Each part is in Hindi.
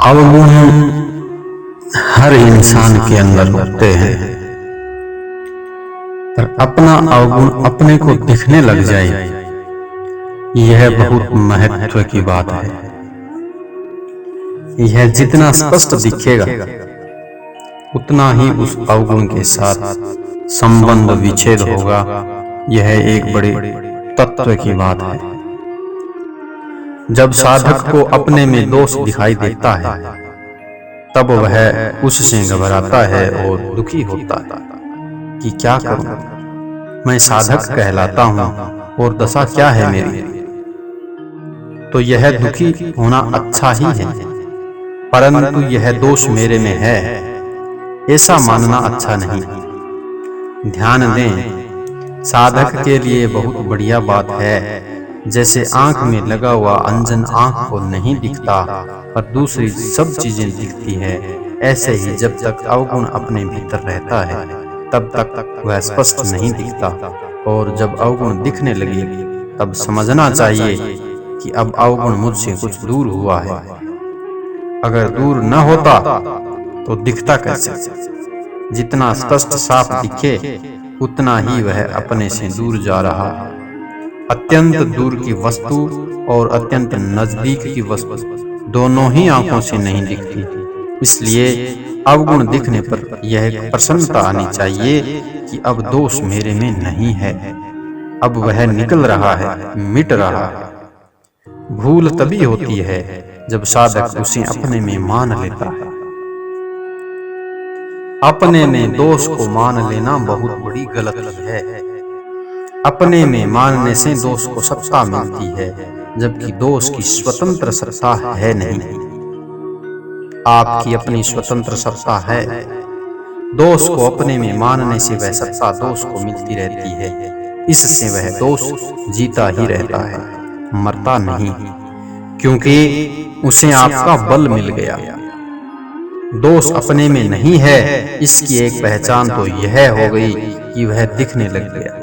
अवगुण हर इंसान के अंदर होते हैं, पर अपना अवगुण अपने को दिखने लग जाए, यह बहुत महत्व की बात है। यह जितना स्पष्ट दिखेगा, उतना ही उस अवगुण के साथ संबंध विच्छेद होगा। यह एक बड़े तत्व की बात है। जब साधक को अपने में दोष दिखाई देता है, तब वह उससे घबराता है और दुखी होता है कि क्या करूं, मैं साधक कहलाता हूं और दशा क्या है मेरी। तो यह दुखी होना अच्छा ही है, परंतु यह दोष मेरे में है, ऐसा मानना अच्छा नहीं। ध्यान दें, साधक के लिए बहुत बढ़िया बात है। जैसे आंख में लगा हुआ अंजन आंख को नहीं दिखता, पर दूसरी सब चीजें दिखती है, ऐसे ही जब तक अवगुण अपने भीतर रहता है, तब तक वह स्पष्ट नहीं दिखता। और जब अवगुण दिखने लगे, तब समझना चाहिए कि अब अवगुण मुझसे कुछ दूर हुआ है। अगर दूर न होता तो दिखता कैसे? जितना स्पष्ट साफ दिखे, उतना ही वह अपने से दूर जा रहा है। अत्यंत दूर की वस्तु और अत्यंत नजदीक की वस्तु दोनों ही आंखों से नहीं दिखती। इसलिए अवगुण दिखने पर यह प्रसन्नता आनी चाहिए कि अब दोष मेरे में नहीं है, अब वह निकल रहा है, मिट रहा है। भूल तभी होती है जब साधक उसे अपने में मान लेता है। अपने में दोष को मान लेना बहुत बड़ी गलती है। अपने में मानने से दोष को सत्ता मिलती है, जबकि दोष की स्वतंत्र सत्ता है नहीं। आपकी अपनी स्वतंत्र सत्ता है। दोष को अपने में मानने से वह सत्ता दोष को मिलती रहती है। इससे वह दोष जीता ही रहता है, मरता नहीं, क्योंकि उसे आपका बल मिल गया। दोष अपने में नहीं है, इसकी एक पहचान तो यह हो गई कि वह दिखने लग गया।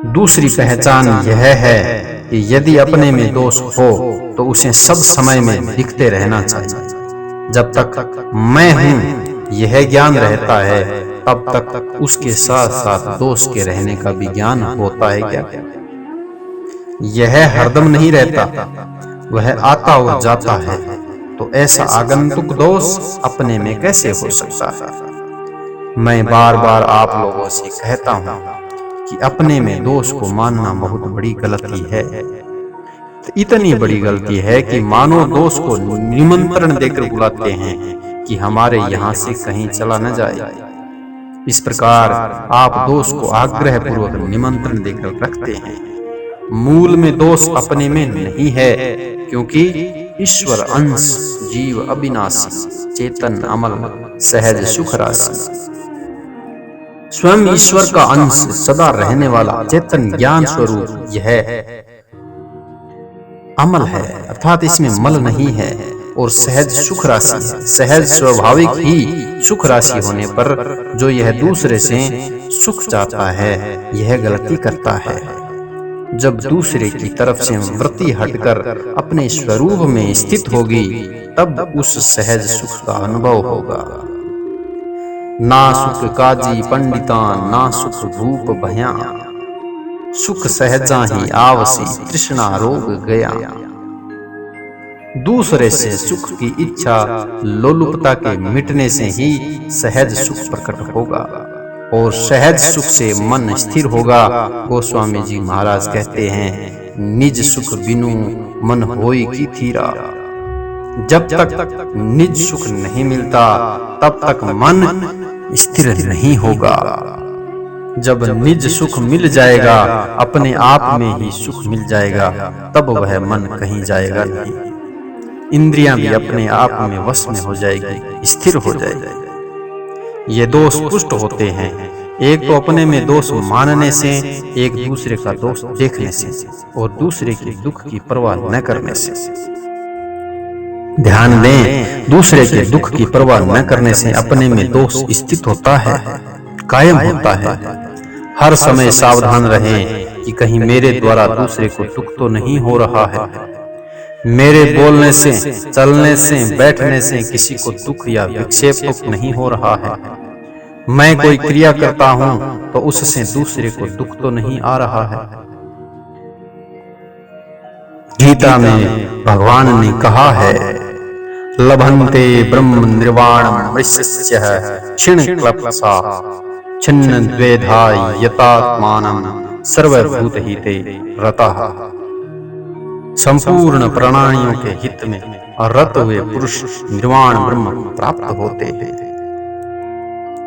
दूसरी पहचान यह है कि यदि अपने में दोष हो तो उसे सब समय में दिखते रहना चाहिए। जब तक मैं हूं यह ज्ञान रहता है, तब तक उसके साथ साथ दोष के रहने का भी ज्ञान होता है। क्या यह हरदम नहीं रहता, वह आता और जाता है। तो ऐसा आगंतुक दोष अपने में कैसे हो सकता है? मैं बार बार आप लोगों से कहता हूं कि अपने में दोष को मानना बहुत बड़ी गलती है। इतनी बड़ी गलती है कि मानो दोष को निमंत्रण देकर बुलाते हैं कि हमारे यहाँ से कहीं चला न जाए। इस प्रकार आप दोष को आग्रह पूर्वक निमंत्रण देकर रखते हैं। मूल में दोष अपने में नहीं है, क्योंकि ईश्वर अंश, जीव अविनाशी, चेतन अमल, सहज सुख राशि, स्वयं ईश्वर का अंश, सदा रहने वाला चेतन ज्ञान स्वरूप यह अमल है, अर्थात इसमें मल नहीं है, और सहज सुख राशि है। सहज स्वाभाविक ही सुख राशि होने पर जो यह दूसरे से सुख चाहता है, यह गलती करता है। जब दूसरे की तरफ से वृत्ति हटकर अपने स्वरूप में स्थित होगी, तब उस सहज सुख का अनुभव होगा। ना सुख काजी पंडिता, ना सुख भूप भया, सुख सहजा ही आवसी, तृष्णा रोग गया। दूसरे से सुख की इच्छा लोलुपता के मिटने से ही सहज सुख प्रकट होगा, और सहज सुख से मन स्थिर होगा। गोस्वामी जी महाराज कहते हैं, निज सुख बिनु मन होई की थीरा। जब तक निज सुख नहीं मिलता, तब तक मन स्थिर नहीं होगा। जब निज सुख मिल जाएगा, अपने आप में ही सुख मिल जाएगा, तब वह मन कहीं जाएगा नहीं। इंद्रियां भी अपने आप में वश में हो जाएगी, स्थिर हो जाएगी। ये दोष पुष्ट होते हैं। एक तो अपने में दोष मानने से, एक दूसरे का दोष देखने से, और दूसरे के दुख की परवाह न करने से। ध्यान दें, दूसरे के दुख की परवाह न करने से अपने में दोष स्थित होता है, कायम होता है। हर समय सावधान रहें कि कहीं मेरे द्वारा दूसरे को दुख तो नहीं हो रहा है। मेरे बोलने से, चलने से, बैठने से किसी को दुख या विक्षेप तो नहीं हो रहा है। मैं कोई क्रिया करता हूं तो उससे दूसरे को दुख तो नहीं आ रहा है। गीता में भगवान ने कहा है, लभन्ते ब्रह्म निर्वाणं मृष्यस्य क्षीणक्लप्सा छिन्न द्वेधा यतात्मानं सर्वभूतहिते रतः। संपूर्ण प्राणियों के हित में रत हुए पुरुष निर्वाण ब्रह्म प्राप्त होते हैं।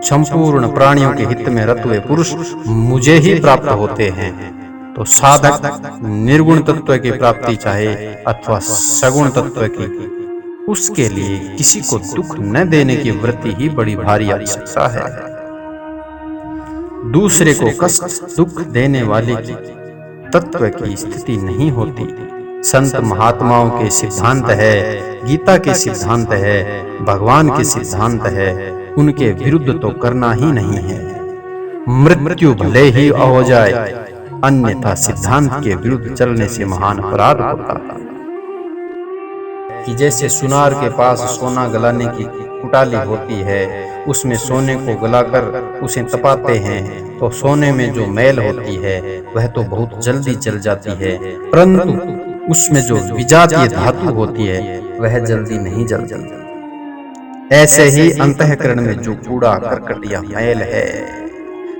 संपूर्ण प्राणियों के हित में रत हुए पुरुष मुझे ही प्राप्त होते हैं। तो साधक निर्गुण तत्व की प्राप्ति चाहे अथवा सगुण तत्व की, उसके लिए किसी को दुख न देने की वृत्ति ही बड़ी भारी आवश्यकता है। दूसरे को कष्ट दुख देने वाले की तत्व की स्थिति नहीं होती। संत महात्माओं के सिद्धांत है, गीता के सिद्धांत है, भगवान के सिद्धांत है, उनके विरुद्ध तो करना ही नहीं है। मृत्यु भले ही हो जाए, अन्यथा सिद्धांत के विरुद्ध चलने से महान अपराध होता है। कि जैसे सुनार के पास सोना गलाने की कुटाली होती है, उसमें सोने को गलाकर उसे तपाते हैं तो सोने में जो मैल होती है वह तो बहुत जल्दी जल जाती है, परंतु उसमें जो विजातीय धातु होती है वह जल्दी नहीं जलती। ऐसे ही अंतःकरण में जो कूड़ा करकट या मैल है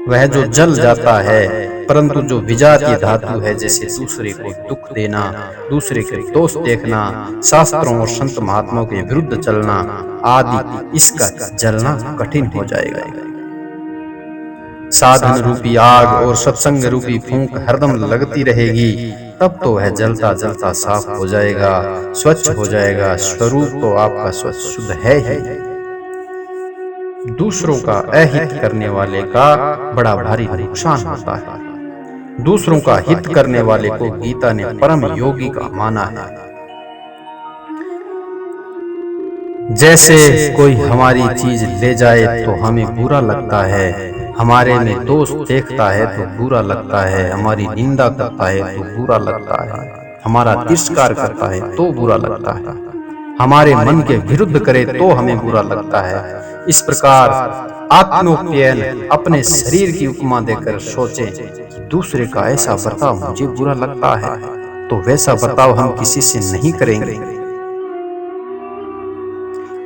वह जो जल जाता है, परंतु जो विजातीय धातु है, जैसे दूसरे को दुख देना, दूसरे के दोष देखना, शास्त्रों और संत महात्माओं के विरुद्ध चलना आदि, इसका जलना कठिन हो जाएगा। साधन रूपी आग और सत्संग रूपी फूंक हरदम लगती रहेगी, तब तो वह जलता जलता साफ हो जाएगा, स्वच्छ हो जाएगा। स्वरूप तो आपका स्वच्छ शुद्ध है ही। दूसरों का अहित करने वाले का बड़ा भारी नुकसान होता है। दूसरों का हित करने वाले को गीता ने परम योगी का माना है। जैसे कोई हमारी चीज ले जाए तो हमें बुरा लगता है, हमारे में दोष देखता है तो बुरा लगता है, हमारी निंदा करता है तो बुरा लगता है, हमारा तिरस्कार करता है तो बुरा लगता है, हमारे मन के विरुद्ध करे तो हमें बुरा लगता है। इस प्रकार आत्मोपयन अपने शरीर की उपमा देकर सोचें कि दूसरे का ऐसा बर्ताव मुझे बुरा लगता है तो वैसा बर्ताव हम किसी से नहीं करेंगे।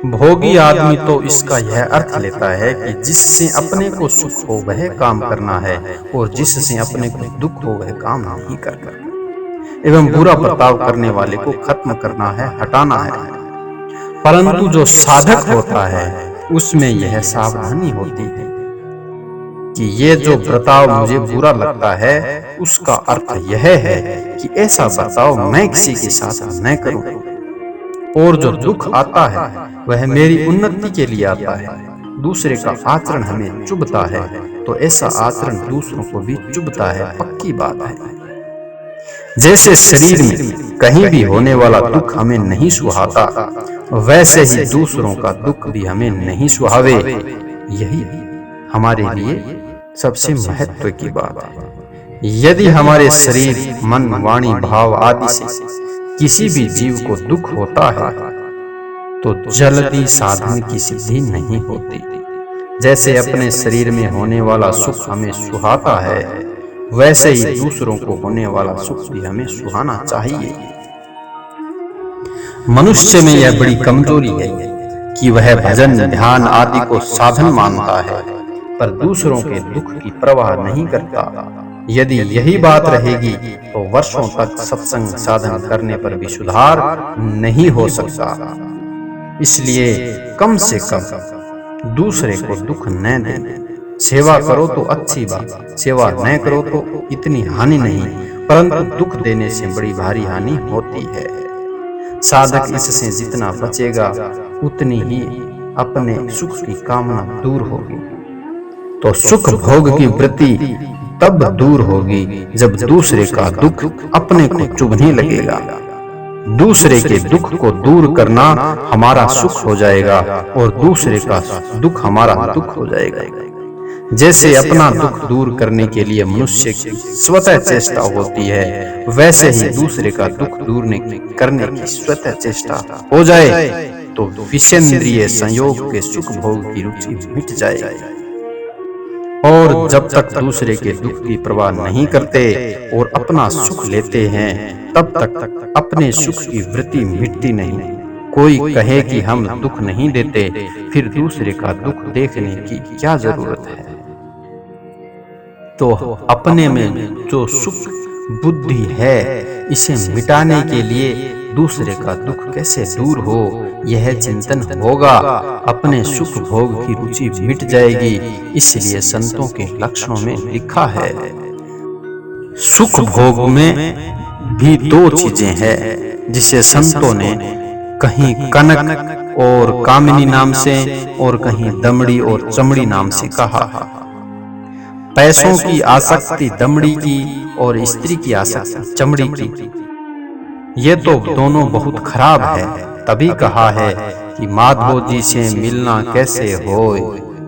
भोगी आदमी तो इसका यह अर्थ लेता है कि जिससे अपने को सुख हो वह काम करना है और जिससे अपने को दुख हो वह काम नहीं करना, एवं बुरा बर्ताव करने वाले को खत्म करना है, हटाना है। परंतु जो साधक होता है उसमें यह सावधानी होती है कि ये जो बर्ताव मुझे बुरा लगता है उसका अर्थ यह है कि ऐसा बर्ताव मैं किसी के साथ न करूं, और जो दुख आता है वह मेरी उन्नति के लिए आता है। दूसरे का आचरण हमें चुभता है तो ऐसा आचरण दूसरों को भी चुभता है, पक्की बात है। जैसे शरीर में कहीं भी होने वाला दुख हमें नहीं सुहाता, वैसे ही दूसरों का दुख भी हमें नहीं सुहावे। यही हमारे लिए सबसे महत्व की बात है। यदि हमारे शरीर, मन, वाणी, भाव आदि से किसी भी जीव को दुख होता है तो जल्दी साधन की सिद्धि नहीं होती। जैसे अपने शरीर में होने वाला सुख हमें सुहाता है, वैसे ही दूसरों को होने वाला सुख भी हमें सुहाना चाहिए। मनुष्य में यह बड़ी कमजोरी है कि वह भजन, ध्यान आदि को साधन मानता है पर दूसरों के दुख की परवाह नहीं करता। यदि यही बात रहेगी तो वर्षों तक सत्संग साधन करने पर भी सुधार नहीं हो सकता। इसलिए कम से कम दूसरे को दुख न दें। सेवा करो तो अच्छी बात, सेवा न करो तो इतनी हानि नहीं, परंतु दुख देने से बड़ी भारी हानि होती है। साधक इससे जितना बचेगा उतनी ही अपने सुख की कामना दूर होगी। तो सुख भोग की वृत्ति तब दूर होगी जब दूसरे का दुख अपने को चुभने लगेगा। दूसरे के दुख को दूर करना हमारा सुख हो जाएगा और दूसरे का दुख हमारा दुख हो जाएगा। जैसे अपना दुख दूर करने के लिए मनुष्य की स्वतः चेष्टा होती है, वैसे ही दूसरे का दुख दूर करने की स्वतः चेष्टा हो जाए तो विषेंद्रिय संयोग के सुख भोग की रुचि मिट जाएगी। और जब तक दूसरे के दुख की परवाह नहीं करते और अपना सुख लेते हैं, तब तक अपने सुख की वृत्ति मिटती नहीं। कोई कहे कि हम दुख नहीं देते, फिर दूसरे का दुख देखने की क्या जरूरत है। तो अपने में जो सुख बुद्धि है, इसे मिटाने के लिए दूसरे का दुख कैसे दूर हो, यह चिंतन होगा। अपने सुख भोग की रुचि मिट जाएगी। इसलिए संतों के लक्षणों में लिखा है, सुख भोग में भी दो चीजें हैं, जिसे संतों ने कहीं कनक और कामिनी नाम से और कहीं दमड़ी और चमड़ी नाम से कहा। पैसों की आसक्ति दमड़ी की और स्त्री की आसक्ति चमड़ी की, ये तो दोनों बहुत खराब है। तभी कहा है कि माधो जी से मिलना कैसे होय,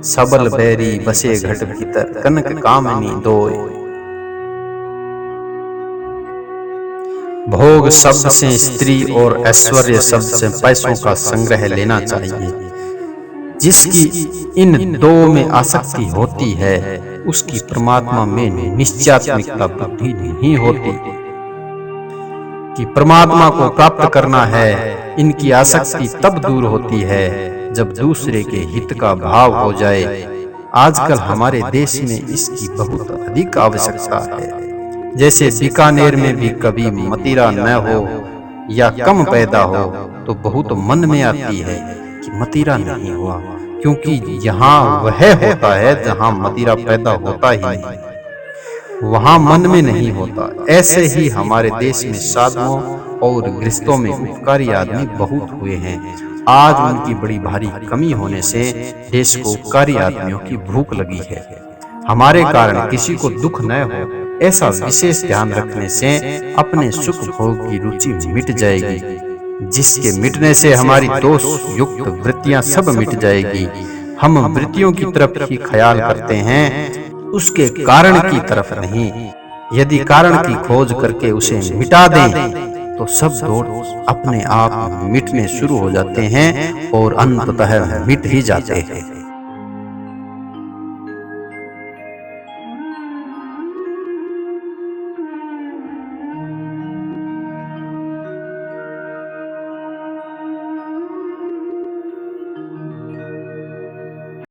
सबल बैरी बसे घट भीतर कनक कामिनी दोय। भोग शब्द से स्त्री और ऐश्वर्य शब्द से पैसों का संग्रह लेना चाहिए। जिसकी इन दो में आसक्ति होती है, उसकी परमात्मा में निश्चयात्मिकता बुद्धि नहीं होती। कि परमात्मा को प्राप्त करना है, इनकी आसक्ति तब दूर होती है जब दूसरे के हित का भाव हो जाए। आजकल हमारे देश में इसकी बहुत अधिक आवश्यकता है। जैसे बीकानेर में भी कभी मदिरा न हो या कम पैदा हो तो बहुत मन में आती है कि मदिरा नहीं हुआ, क्योंकि यहाँ वह होता है जहाँ मदिरा पैदा होता ही नहीं, वहां मन में नहीं होता। ऐसे ही हमारे देश में साधुओं और गृहस्थों में उपकारी आदमी बहुत हुए हैं। आज उनकी बड़ी भारी कमी होने से देश को उपकारी आदमियों की भूख लगी है। हमारे कारण किसी को दुख न हो, ऐसा विशेष ध्यान रखने से अपने सुख भोग की रुचि मिट जाएगी, जिसके मिटने से हमारी दोष युक्त वृत्तियां सब मिट जाएगी। हम वृत्तियों की तरफ ही ख्याल करते हैं, उसके कारण की तरफ नहीं। यदि कारण की खोज करके उसे मिटा दें तो सब दोष अपने आप मिटने शुरू हो जाते हैं और अंततः मिट ही जाते हैं।